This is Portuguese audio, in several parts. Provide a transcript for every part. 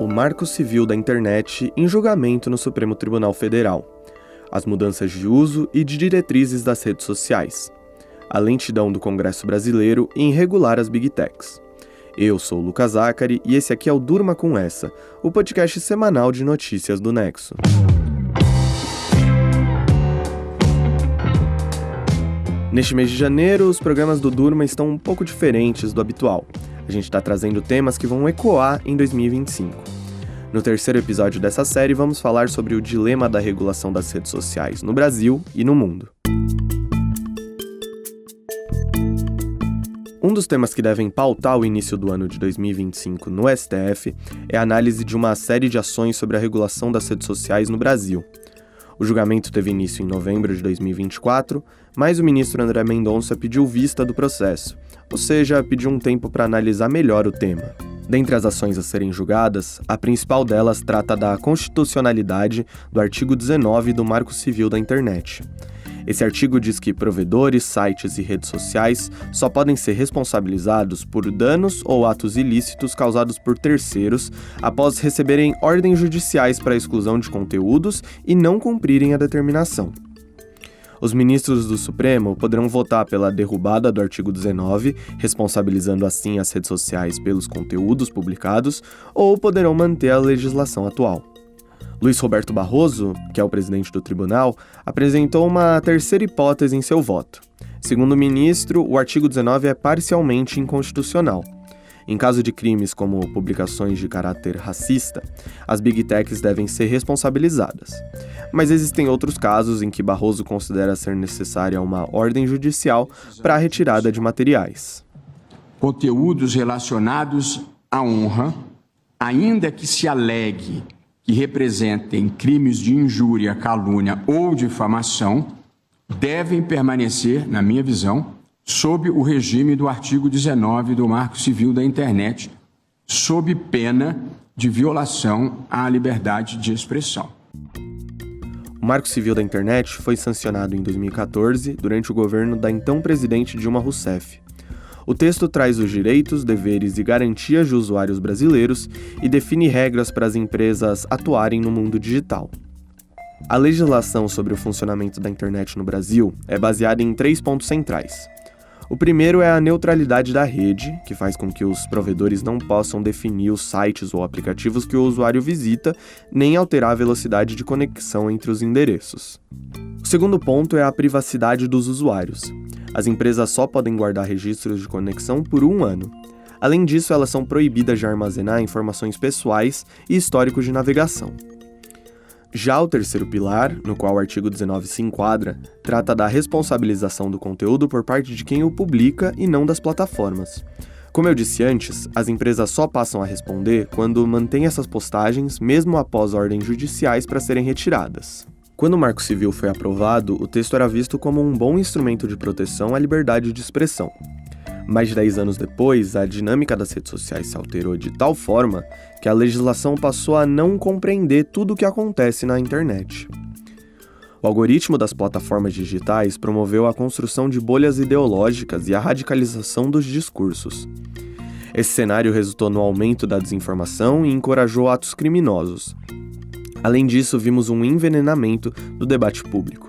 O Marco Civil da Internet em julgamento no Supremo Tribunal Federal. As mudanças de uso e de diretrizes das redes sociais. A lentidão do Congresso Brasileiro em regular as Big Techs. Eu sou o Lucas Zacari e esse aqui é o Durma Com Essa, o podcast semanal de notícias do Nexo. Neste mês de janeiro, os programas do Durma estão um pouco diferentes do habitual. A gente está trazendo temas que vão ecoar em 2025. No terceiro episódio dessa série, vamos falar sobre o dilema da regulação das redes sociais no Brasil e no mundo. Um dos temas que devem pautar o início do ano de 2025 no STF é a análise de uma série de ações sobre a regulação das redes sociais no Brasil. O julgamento teve início em novembro de 2024, mas o ministro André Mendonça pediu vista do processo, ou seja, pediu um tempo para analisar melhor o tema. Dentre as ações a serem julgadas, a principal delas trata da constitucionalidade do artigo 19 do Marco Civil da Internet. Esse artigo diz que provedores, sites e redes sociais só podem ser responsabilizados por danos ou atos ilícitos causados por terceiros após receberem ordens judiciais para a exclusão de conteúdos e não cumprirem a determinação. Os ministros do Supremo poderão votar pela derrubada do artigo 19, responsabilizando assim as redes sociais pelos conteúdos publicados, ou poderão manter a legislação atual. Luiz Roberto Barroso, que é o presidente do tribunal, apresentou uma terceira hipótese em seu voto. Segundo o ministro, o artigo 19 é parcialmente inconstitucional. Em caso de crimes como publicações de caráter racista, as Big Techs devem ser responsabilizadas. Mas existem outros casos em que Barroso considera ser necessária uma ordem judicial para a retirada de materiais. Conteúdos relacionados à honra, ainda que se alegue que representem crimes de injúria, calúnia ou difamação, devem permanecer, na minha visão, sob o regime do artigo 19 do Marco Civil da Internet, sob pena de violação à liberdade de expressão. O Marco Civil da Internet foi sancionado em 2014, durante o governo da então presidente Dilma Rousseff. O texto traz os direitos, deveres e garantias de usuários brasileiros e define regras para as empresas atuarem no mundo digital. A legislação sobre o funcionamento da internet no Brasil é baseada em 3 pontos centrais. O primeiro é a neutralidade da rede, que faz com que os provedores não possam definir os sites ou aplicativos que o usuário visita, nem alterar a velocidade de conexão entre os endereços. O segundo ponto é a privacidade dos usuários. As empresas só podem guardar registros de conexão por 1 ano. Além disso, elas são proibidas de armazenar informações pessoais e históricos de navegação. Já o terceiro pilar, no qual o artigo 19 se enquadra, trata da responsabilização do conteúdo por parte de quem o publica e não das plataformas. Como eu disse antes, as empresas só passam a responder quando mantêm essas postagens, mesmo após ordens judiciais para serem retiradas. Quando o Marco Civil foi aprovado, o texto era visto como um bom instrumento de proteção à liberdade de expressão. Mais de 10 anos depois, a dinâmica das redes sociais se alterou de tal forma que a legislação passou a não compreender tudo o que acontece na internet. O algoritmo das plataformas digitais promoveu a construção de bolhas ideológicas e a radicalização dos discursos. Esse cenário resultou no aumento da desinformação e encorajou atos criminosos. Além disso, vimos um envenenamento do debate público.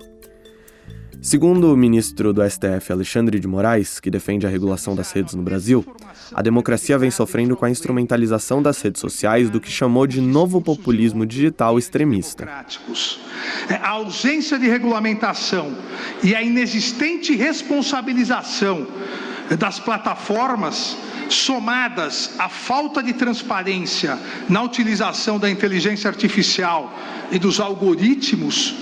Segundo o ministro do STF, Alexandre de Moraes, que defende a regulação das redes no Brasil, a democracia vem sofrendo com a instrumentalização das redes sociais do que chamou de novo populismo digital extremista. A ausência de regulamentação e a inexistente responsabilização das plataformas, somadas à falta de transparência na utilização da inteligência artificial e dos algoritmos,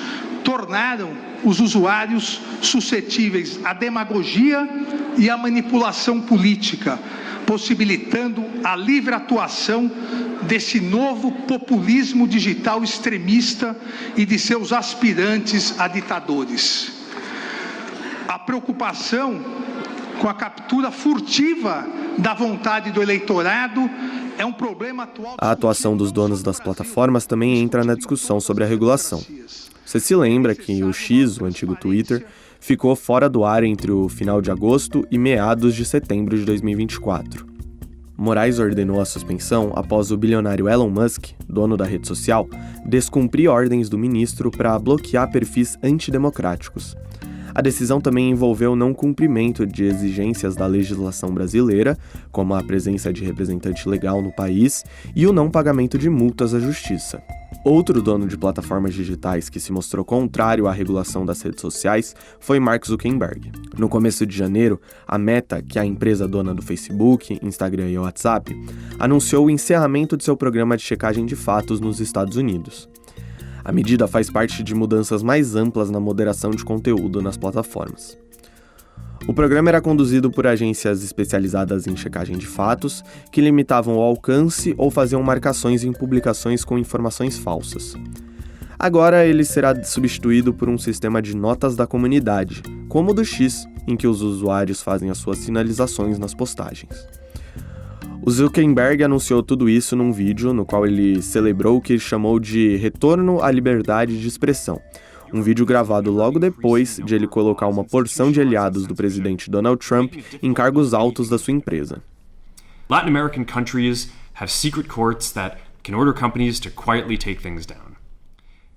tornaram os usuários suscetíveis à demagogia e à manipulação política, possibilitando a livre atuação desse novo populismo digital extremista e de seus aspirantes a ditadores. A preocupação com a captura furtiva da vontade do eleitorado é um problema atual. A atuação dos donos das plataformas também entra na discussão sobre a regulação. Você se lembra que o X, o antigo Twitter, ficou fora do ar entre o final de agosto e meados de setembro de 2024. Moraes ordenou a suspensão após o bilionário Elon Musk, dono da rede social, descumprir ordens do ministro para bloquear perfis antidemocráticos. A decisão também envolveu o não cumprimento de exigências da legislação brasileira, como a presença de representante legal no país e o não pagamento de multas à justiça. Outro dono de plataformas digitais que se mostrou contrário à regulação das redes sociais foi Mark Zuckerberg. No começo de janeiro, a Meta, que é a empresa dona do Facebook, Instagram e WhatsApp, anunciou o encerramento de seu programa de checagem de fatos nos Estados Unidos. A medida faz parte de mudanças mais amplas na moderação de conteúdo nas plataformas. O programa era conduzido por agências especializadas em checagem de fatos, que limitavam o alcance ou faziam marcações em publicações com informações falsas. Agora ele será substituído por um sistema de notas da comunidade, como o do X, em que os usuários fazem as suas sinalizações nas postagens. O Zuckerberg anunciou tudo isso num vídeo no qual ele celebrou o que ele chamou de retorno à liberdade de expressão, um vídeo gravado logo depois de ele colocar uma porção de aliados do presidente Donald Trump em cargos altos da sua empresa. Latin American countries have secret courts that can order companies to quietly take things down.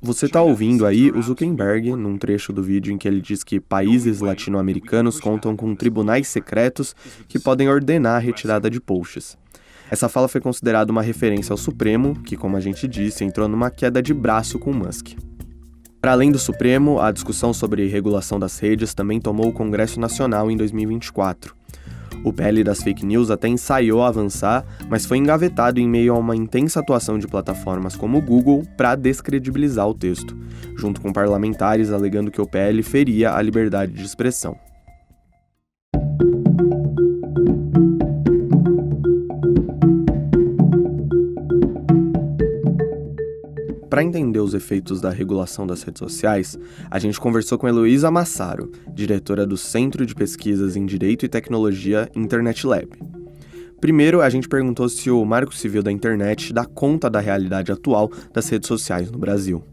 Você está ouvindo aí o Zuckerberg num trecho do vídeo em que ele diz que países latino-americanos contam com tribunais secretos que podem ordenar a retirada de posts. Essa fala foi considerada uma referência ao Supremo, que, como a gente disse, entrou numa queda de braço com Musk. Para além do Supremo, a discussão sobre regulação das redes também tomou o Congresso Nacional em 2024. O PL das fake news até ensaiou avançar, mas foi engavetado em meio a uma intensa atuação de plataformas como o Google para descredibilizar o texto, junto com parlamentares alegando que o PL feria a liberdade de expressão. Para entender os efeitos da regulação das redes sociais, a gente conversou com Heloísa Massaro, diretora do Centro de Pesquisas em Direito e Tecnologia Internet Lab. Primeiro, a gente perguntou se o Marco Civil da Internet dá conta da realidade atual das redes sociais no Brasil.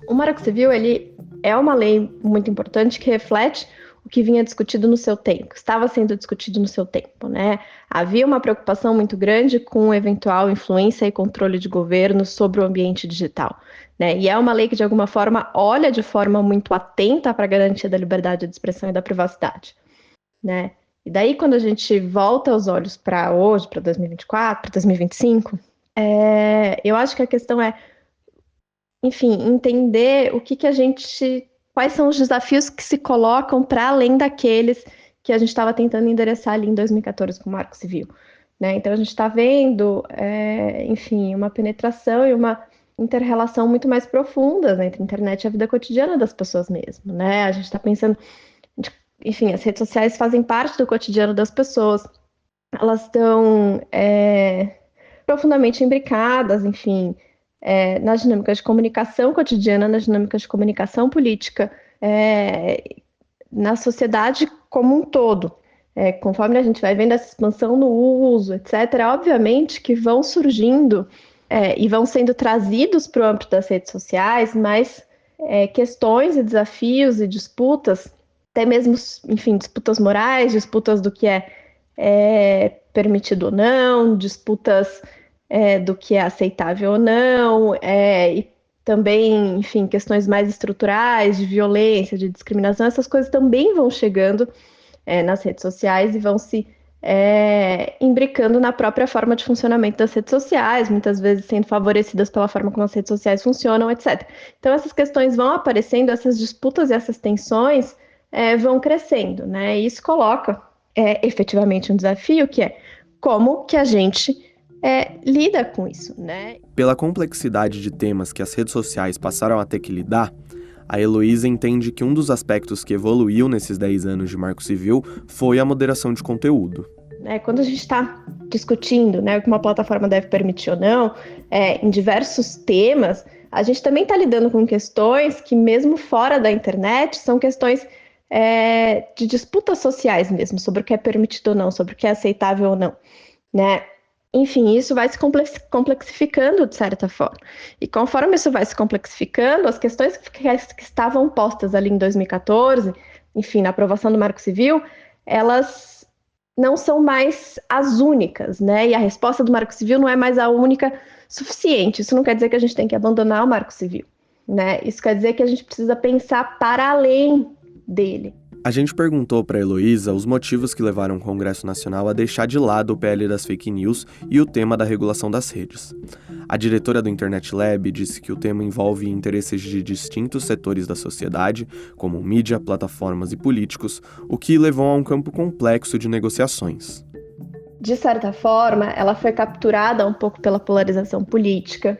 O Marco Civil ele é uma lei muito importante que reflete o que vinha discutido no seu tempo, estava sendo discutido no seu tempo, né? Havia uma preocupação muito grande com eventual influência e controle de governo sobre o ambiente digital, né? E é uma lei que, de alguma forma, olha de forma muito atenta para a garantia da liberdade de expressão e da privacidade, né? E daí, quando a gente volta os olhos para hoje, para 2024, para 2025, eu acho que a questão é, enfim, entender quais são os desafios que se colocam para além daqueles que a gente estava tentando endereçar ali em 2014 com o Marco Civil, né? Então a gente está vendo, enfim, uma penetração e uma inter-relação muito mais profundas, né, entre a internet e a vida cotidiana das pessoas mesmo, né? A gente está pensando, enfim, as redes sociais fazem parte do cotidiano das pessoas, elas estão profundamente imbricadas, enfim, nas dinâmicas de comunicação cotidiana, nas dinâmicas de comunicação política, na sociedade como um todo. Conforme a gente vai vendo essa expansão no uso, etc., obviamente que vão surgindo e vão sendo trazidos para o âmbito das redes sociais mais questões e desafios e disputas, até mesmo, enfim, disputas morais, disputas do que é permitido ou não, disputas do que é aceitável ou não, e também, enfim, questões mais estruturais, de violência, de discriminação, essas coisas também vão chegando nas redes sociais e vão se imbricando na própria forma de funcionamento das redes sociais, muitas vezes sendo favorecidas pela forma como as redes sociais funcionam, etc. Então, essas questões vão aparecendo, essas disputas e essas tensões vão crescendo, né? E isso coloca efetivamente um desafio, que é como que a gente lida com isso, né? Pela complexidade de temas que as redes sociais passaram a ter que lidar, a Heloísa entende que um dos aspectos que evoluiu nesses 10 anos de Marco Civil foi a moderação de conteúdo. Quando a gente está discutindo, né, o que uma plataforma deve permitir ou não, em diversos temas, a gente também está lidando com questões que, mesmo fora da internet, são questões de disputas sociais mesmo, sobre o que é permitido ou não, sobre o que é aceitável ou não, né? Enfim, isso vai se complexificando de certa forma. E conforme isso vai se complexificando, as questões que estavam postas ali em 2014, enfim, na aprovação do Marco Civil, elas não são mais as únicas, né? E a resposta do Marco Civil não é mais a única suficiente. Isso não quer dizer que a gente tem que abandonar o Marco Civil, né? Isso quer dizer que a gente precisa pensar para além dele. A gente perguntou para a Heloísa os motivos que levaram o Congresso Nacional a deixar de lado o PL das fake news e o tema da regulação das redes. A diretora do Internet Lab disse que o tema envolve interesses de distintos setores da sociedade, como mídia, plataformas e políticos, o que levou a um campo complexo de negociações. De certa forma, ela foi capturada um pouco pela polarização política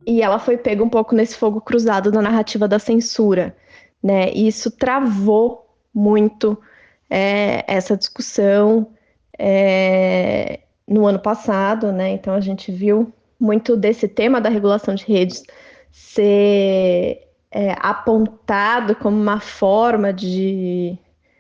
e ela foi pega um pouco nesse fogo cruzado da narrativa da censura, né? E isso travou muito essa discussão no ano passado, né? Então a gente viu muito desse tema da regulação de redes ser apontado como uma forma de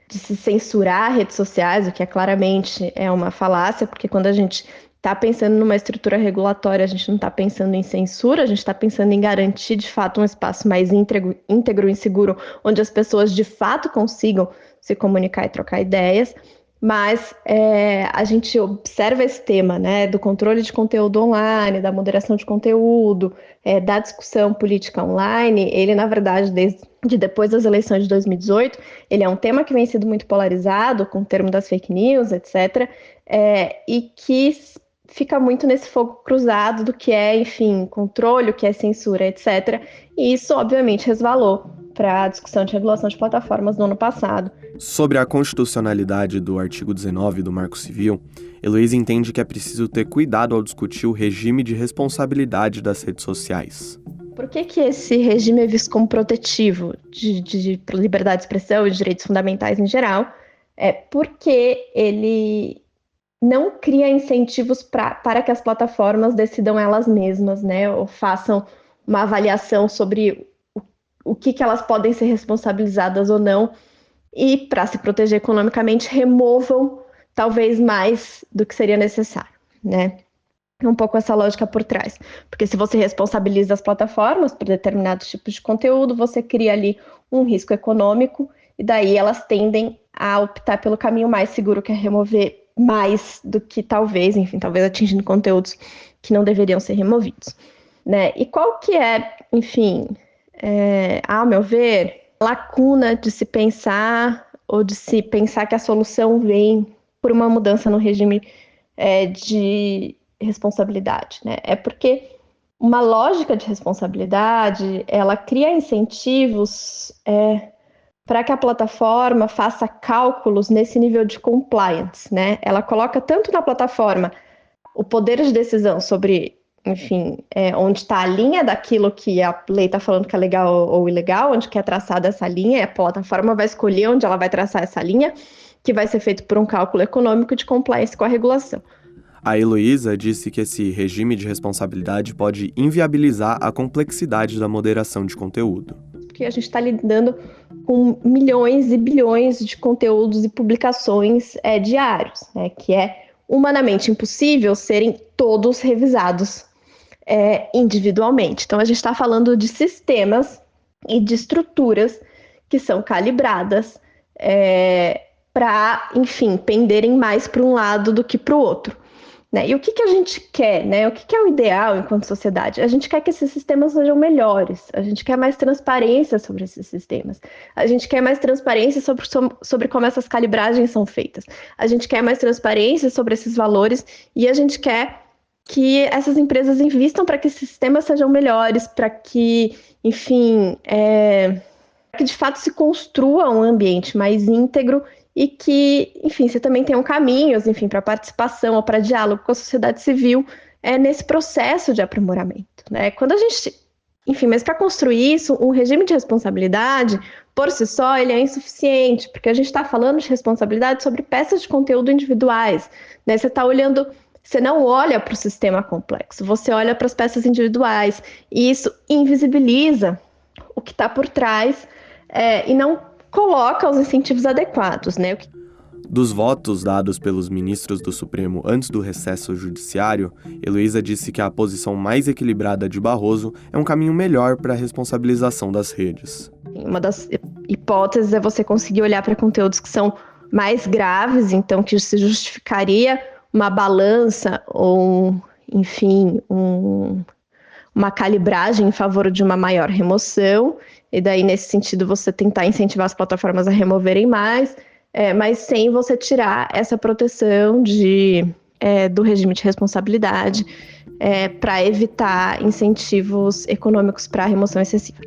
se censurar redes sociais, o que claramente é uma falácia, porque quando a gente está pensando numa estrutura regulatória, a gente não está pensando em censura, a gente está pensando em garantir, de fato, um espaço mais íntegro e seguro, onde as pessoas, de fato, consigam se comunicar e trocar ideias. Mas a gente observa esse tema, né, do controle de conteúdo online, da moderação de conteúdo, da discussão política online. Ele, na verdade, desde depois das eleições de 2018, ele é um tema que vem sendo muito polarizado, com o termo das fake news, etc., e que fica muito nesse fogo cruzado do que é, enfim, controle, o que é censura, etc. E isso, obviamente, resvalou para a discussão de regulação de plataformas no ano passado. Sobre a constitucionalidade do artigo 19 do Marco Civil, Heloísa entende que é preciso ter cuidado ao discutir o regime de responsabilidade das redes sociais. Por que esse regime é visto como protetivo de liberdade de expressão e de direitos fundamentais em geral? Porque ele não cria incentivos para que as plataformas decidam elas mesmas, né, ou façam uma avaliação sobre o que elas podem ser responsabilizadas ou não, e, para se proteger economicamente, removam talvez mais do que seria necessário, né? É um pouco essa lógica por trás. Porque se você responsabiliza as plataformas por determinados tipos de conteúdo, você cria ali um risco econômico, e daí elas tendem a optar pelo caminho mais seguro, que é remover mais do que talvez atingindo conteúdos que não deveriam ser removidos, né? E qual que é, enfim, ao meu ver, lacuna de se pensar ou de se pensar que a solução vem por uma mudança no regime de responsabilidade, né? É porque uma lógica de responsabilidade, ela cria incentivos para que a plataforma faça cálculos nesse nível de compliance, né? Ela coloca tanto na plataforma o poder de decisão sobre, enfim, onde está a linha daquilo que a lei está falando que é legal ou ilegal, onde que é traçada essa linha, e a plataforma vai escolher onde ela vai traçar essa linha, que vai ser feito por um cálculo econômico de compliance com a regulação. A Heloísa disse que esse regime de responsabilidade pode inviabilizar a complexidade da moderação de conteúdo. Porque a gente está lidando com milhões e bilhões de conteúdos e publicações diários, né, que é humanamente impossível serem todos revisados individualmente. Então, a gente está falando de sistemas e de estruturas que são calibradas para, enfim, penderem mais para um lado do que para o outro, né? E o que a gente quer, né? O que é o ideal enquanto sociedade? A gente quer que esses sistemas sejam melhores, a gente quer mais transparência sobre esses sistemas, a gente quer mais transparência sobre como essas calibragens são feitas, a gente quer mais transparência sobre esses valores e a gente quer que essas empresas invistam para que esses sistemas sejam melhores, para que, enfim, que de fato se construa um ambiente mais íntegro e que, enfim, você também tenham caminhos, enfim, para participação ou para diálogo com a sociedade civil nesse processo de aprimoramento, né? Quando a gente, enfim, mas para construir isso, um regime de responsabilidade, por si só, ele é insuficiente, porque a gente está falando de responsabilidade sobre peças de conteúdo individuais, né? Você não olha para o sistema complexo, você olha para as peças individuais, e isso invisibiliza o que está por trás e não coloca os incentivos adequados, né? Dos votos dados pelos ministros do Supremo antes do recesso judiciário, Heloísa disse que a posição mais equilibrada de Barroso é um caminho melhor para a responsabilização das redes. Uma das hipóteses é você conseguir olhar para conteúdos que são mais graves, então que se justificaria uma balança ou, enfim, uma calibragem em favor de uma maior remoção, e daí, nesse sentido, você tentar incentivar as plataformas a removerem mais, mas sem você tirar essa proteção do regime de responsabilidade para evitar incentivos econômicos para a remoção excessiva.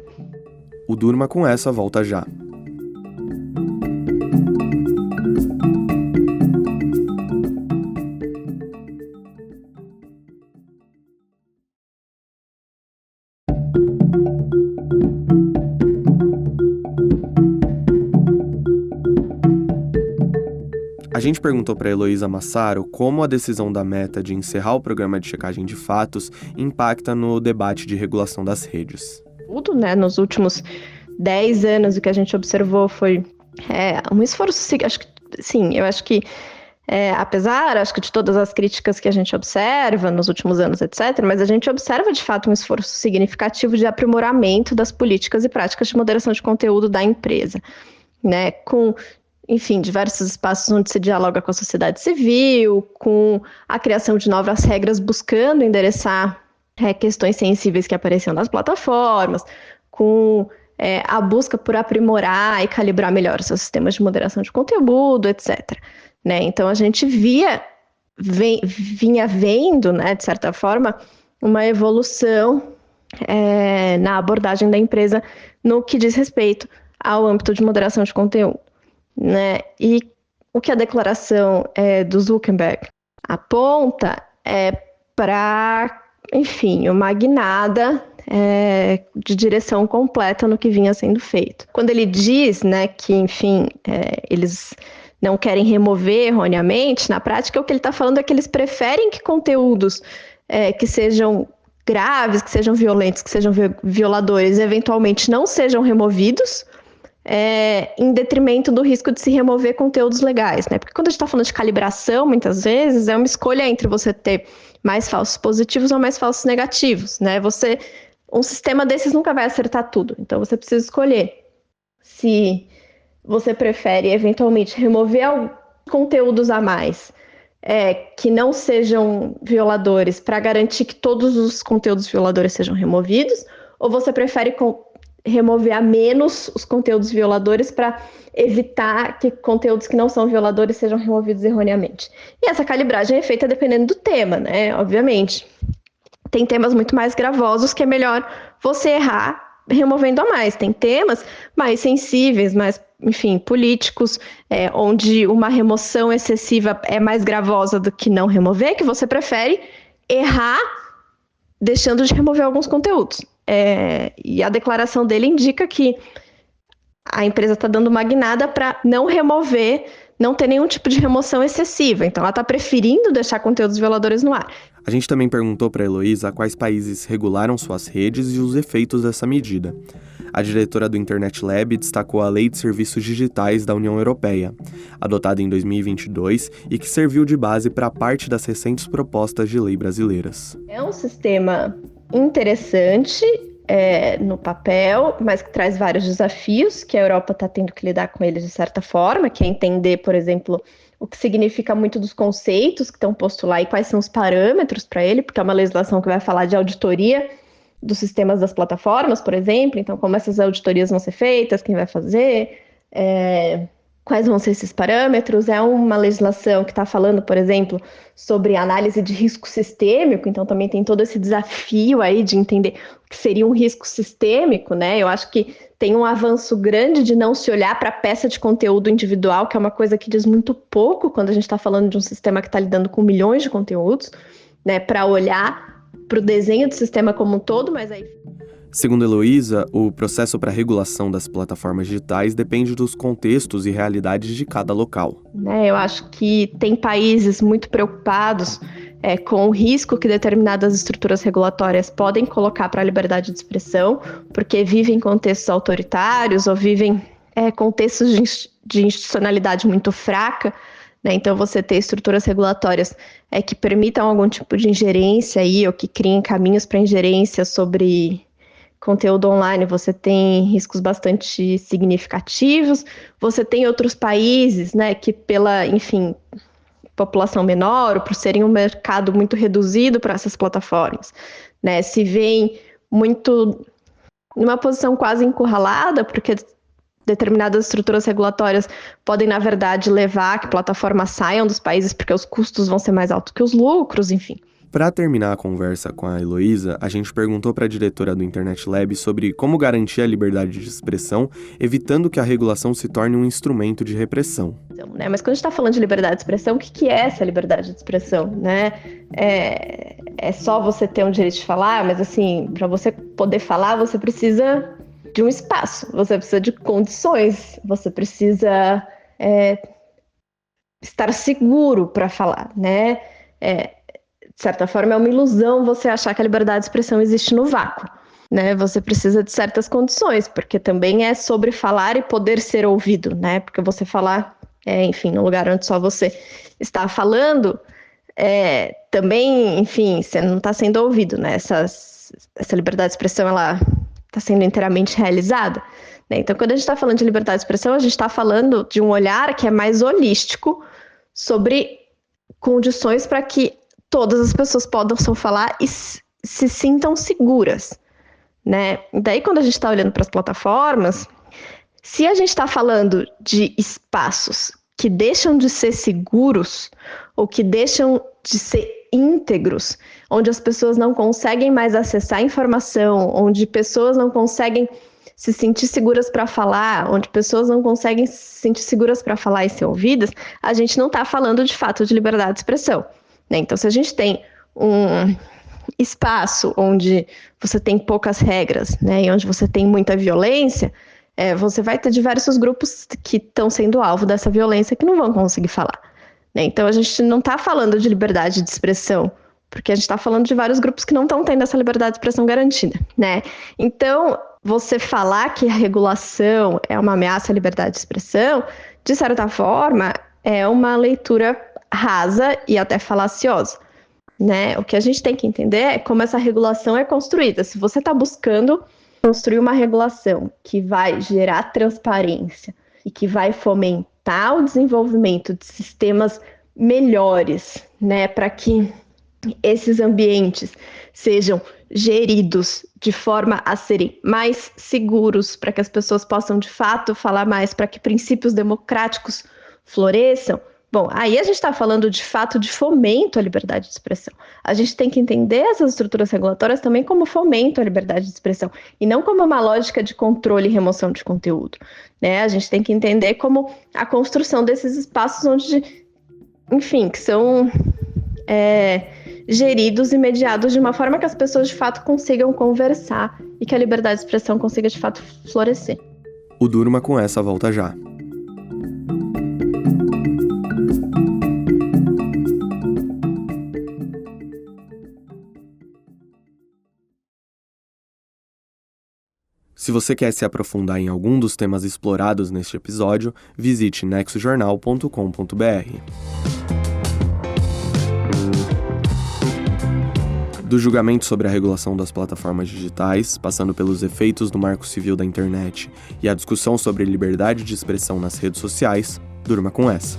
O Durma com essa volta já. A gente perguntou para Heloísa Massaro como a decisão da Meta de encerrar o programa de checagem de fatos impacta no debate de regulação das redes. Tudo, né? Nos últimos 10 anos, o que a gente observou foi um esforço, eu acho que apesar, acho que de todas as críticas que a gente observa nos últimos anos, etc., mas a gente observa, de fato, um esforço significativo de aprimoramento das políticas e práticas de moderação de conteúdo da empresa, né? Com, enfim, diversos espaços onde se dialoga com a sociedade civil, com a criação de novas regras buscando endereçar questões sensíveis que apareciam nas plataformas, com a busca por aprimorar e calibrar melhor os seus sistemas de moderação de conteúdo, etc., né? Então, a gente vinha vendo, né, de certa forma, uma evolução na abordagem da empresa no que diz respeito ao âmbito de moderação de conteúdo, né? E o que a declaração do Zuckerberg aponta para, enfim, uma guinada de direção completa no que vinha sendo feito. Quando ele diz, né, que, enfim, eles não querem remover erroneamente, na prática o que ele está falando é que eles preferem que conteúdos que sejam graves, que sejam violentos, que sejam violadores, eventualmente não sejam removidos, em detrimento do risco de se remover conteúdos legais, né? Porque quando a gente está falando de calibração, muitas vezes, é uma escolha entre você ter mais falsos positivos ou mais falsos negativos, né? Um sistema desses nunca vai acertar tudo, então você precisa escolher se você prefere, eventualmente, remover conteúdos a mais que não sejam violadores para garantir que todos os conteúdos violadores sejam removidos, ou você prefere remover a menos os conteúdos violadores para evitar que conteúdos que não são violadores sejam removidos erroneamente. E essa calibragem é feita dependendo do tema, né? Obviamente. Tem temas muito mais gravosos que é melhor você errar removendo a mais. Tem temas mais sensíveis, mais, enfim, políticos, onde uma remoção excessiva é mais gravosa do que não remover, que você prefere errar deixando de remover alguns conteúdos. E a declaração dele indica que a empresa está dando uma guinada para não remover, não ter nenhum tipo de remoção excessiva. Então, ela está preferindo deixar conteúdos violadores no ar. A gente também perguntou para a Heloísa quais países regularam suas redes e os efeitos dessa medida. A diretora do Internet Lab destacou a Lei de Serviços Digitais da União Europeia, adotada em 2022 e que serviu de base para parte das recentes propostas de lei brasileiras. É um sistema interessante no papel, mas que traz vários desafios, que a Europa está tendo que lidar com eles de certa forma, que é entender, por exemplo, o que significa muito dos conceitos que estão postos lá e quais são os parâmetros para ele, porque é uma legislação que vai falar de auditoria dos sistemas das plataformas, por exemplo, então como essas auditorias vão ser feitas, quem vai fazer, quais vão ser esses parâmetros. É uma legislação que está falando, por exemplo, sobre análise de risco sistêmico, então também tem todo esse desafio aí de entender o que seria um risco sistêmico, né? Eu acho que tem um avanço grande de não se olhar para a peça de conteúdo individual, que é uma coisa que diz muito pouco quando a gente está falando de um sistema que está lidando com milhões de conteúdos, né? Para olhar para o desenho do sistema como um todo, mas aí... Segundo Heloísa, o processo para regulação das plataformas digitais depende dos contextos e realidades de cada local. Eu acho que tem países muito preocupados com o risco que determinadas estruturas regulatórias podem colocar para a liberdade de expressão, porque vivem contextos autoritários ou vivem contextos de institucionalidade muito fraca, né? Então, você ter estruturas regulatórias que permitam algum tipo de ingerência aí, ou que criem caminhos para ingerência sobre conteúdo online, você tem riscos bastante significativos, você tem outros países, né, que pela, enfim, população menor, ou por serem um mercado muito reduzido para essas plataformas, né, se veem muito numa posição quase encurralada, porque determinadas estruturas regulatórias podem, na verdade, levar a que plataformas saiam dos países porque os custos vão ser mais altos que os lucros, enfim. Para terminar a conversa com a Heloísa, a gente perguntou para a diretora do Internet Lab sobre como garantir a liberdade de expressão, evitando que a regulação se torne um instrumento de repressão. Mas quando a gente está falando de liberdade de expressão, o que é essa liberdade de expressão? Né? É só você ter um direito de falar, mas assim, para você poder falar, você precisa de um espaço, você precisa de condições, você precisa estar seguro para falar, né? De certa forma, é uma ilusão você achar que a liberdade de expressão existe no vácuo, né? Você precisa de certas condições, porque também é sobre falar e poder ser ouvido, né? Porque você falar, enfim, no lugar onde só você está falando, também, enfim, você não está sendo ouvido, né? Essa liberdade de expressão, ela está sendo inteiramente realizada, né? Então, quando a gente está falando de liberdade de expressão, a gente está falando de um olhar que é mais holístico sobre condições para que todas as pessoas possam falar e se sintam seguras, né? Daí, quando a gente está olhando para as plataformas, se a gente está falando de espaços que deixam de ser seguros ou que deixam de ser íntegros, onde as pessoas não conseguem mais acessar a informação, onde pessoas não conseguem se sentir seguras para falar, onde pessoas não conseguem se sentir seguras para falar e ser ouvidas, a gente não está falando de fato de liberdade de expressão. Então, se a gente tem um espaço onde você tem poucas regras, né, e onde você tem muita violência, você vai ter diversos grupos que estão sendo alvo dessa violência que não vão conseguir falar, né? Então, a gente não está falando de liberdade de expressão, porque a gente está falando de vários grupos que não estão tendo essa liberdade de expressão garantida, né? Então, você falar que a regulação é uma ameaça à liberdade de expressão, de certa forma, é uma leitura rasa e até falaciosa, né? O que a gente tem que entender é como essa regulação é construída. Se você está buscando construir uma regulação que vai gerar transparência e que vai fomentar o desenvolvimento de sistemas melhores, né, para que esses ambientes sejam geridos de forma a serem mais seguros, para que as pessoas possam de fato falar mais, para que princípios democráticos floresçam, bom, aí a gente está falando de fato de fomento à liberdade de expressão. A gente tem que entender essas estruturas regulatórias também como fomento à liberdade de expressão e não como uma lógica de controle e remoção de conteúdo, né? A gente tem que entender como a construção desses espaços onde, enfim, que são geridos e mediados de uma forma que as pessoas de fato consigam conversar e que a liberdade de expressão consiga de fato florescer. O Durma com essa volta já. Se você quer se aprofundar em algum dos temas explorados neste episódio, visite nexojornal.com.br. Do julgamento sobre a regulação das plataformas digitais, passando pelos efeitos do Marco Civil da Internet e a discussão sobre liberdade de expressão nas redes sociais, durma com essa.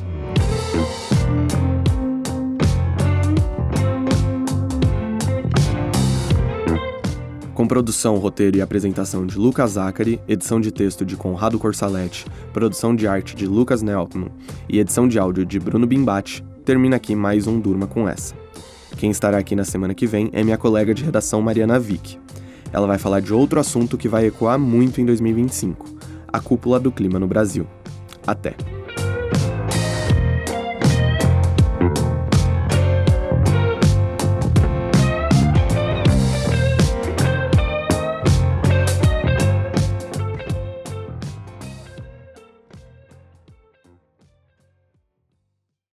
Com produção, roteiro e apresentação de Lucas Zacari, edição de texto de Conrado Corsaletti, produção de arte de Lucas Neltman e edição de áudio de Bruno Bimbatti, termina aqui mais um Durma com essa. Quem estará aqui na semana que vem é minha colega de redação Mariana Vick. Ela vai falar de outro assunto que vai ecoar muito em 2025, a cúpula do clima no Brasil. Até!